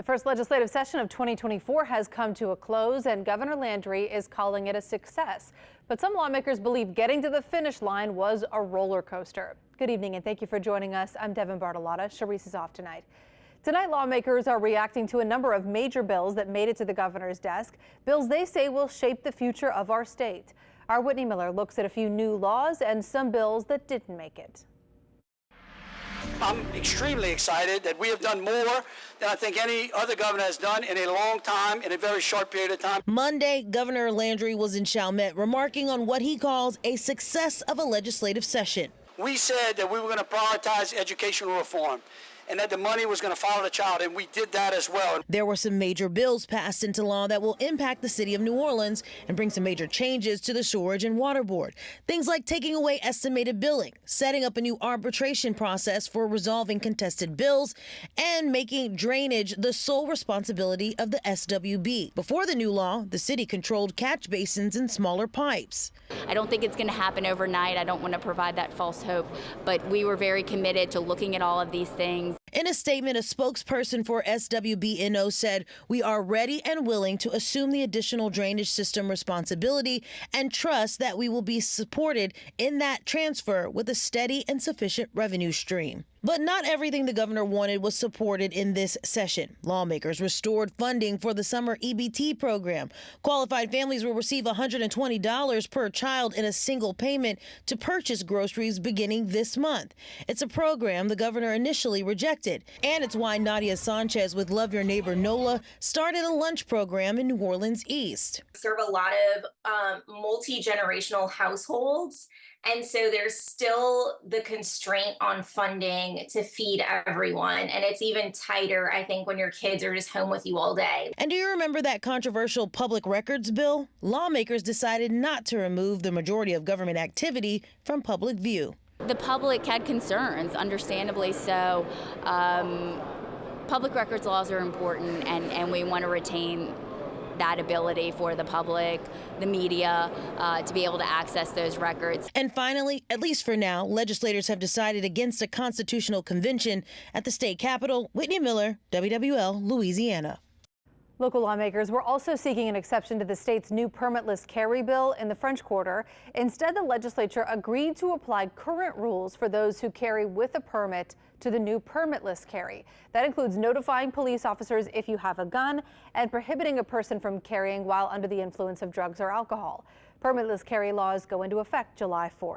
The first legislative session of 2024 has come to a close, and Governor Landry is calling it a success. But some lawmakers believe getting to the finish line was a roller coaster. Good evening, and thank you for joining us. I'm Devin Bartolotta. Sharice is off tonight. Tonight, lawmakers are reacting to a number of major bills that made it to the governor's desk, bills they say will shape the future of our state. Our Whitney Miller looks at a few new laws and some bills that didn't make it. I'm extremely excited that we have done more than I think any other governor has done in a long time, in a very short period of time. Monday, Governor Landry was in Chalmette remarking on what he calls a success of a legislative session. We said that we were going to prioritize educational reform and that the money was going to follow the child, and we did that as well. There were some major bills passed into law that will impact the city of New Orleans and bring some major changes to the Sewerage and Water Board. Things like taking away estimated billing, setting up a new arbitration process for resolving contested bills, and making drainage the sole responsibility of the SWB. Before the new law, the city controlled catch basins and smaller pipes. I don't think it's going to happen overnight. I don't want to provide that false hope, but we were very committed to looking at all of these things. In a statement, a spokesperson for SWBNO said, "We are ready and willing to assume the additional drainage system responsibility and trust that we will be supported in that transfer with a steady and sufficient revenue stream." But not everything the governor wanted was supported in this session. Lawmakers restored funding for the summer EBT program. Qualified families will receive $120 per child in a single payment to purchase groceries beginning this month. It's a program the governor initially rejected, and it's why Nadia Sanchez with Love Your Neighbor NOLA started a lunch program in New Orleans East. Serve a lot of multi-generational households. And so there's still the constraint on funding to feed everyone. And it's even tighter, I think, when your kids are just home with you all day. And do you remember that controversial public records bill? Lawmakers decided not to remove the majority of government activity from public view. The public had concerns, understandably so. Public records laws are important, and we want to retain that ability for the public, the media, to be able to access those records. And finally, at least for now, legislators have decided against a constitutional convention at the state capitol. Whitney Miller, WWL, Louisiana. Local lawmakers were also seeking an exception to the state's new permitless carry bill in the French Quarter. Instead, the legislature agreed to apply current rules for those who carry with a permit to the new permitless carry. That includes notifying police officers if you have a gun and prohibiting a person from carrying while under the influence of drugs or alcohol. Permitless carry laws go into effect July 4th.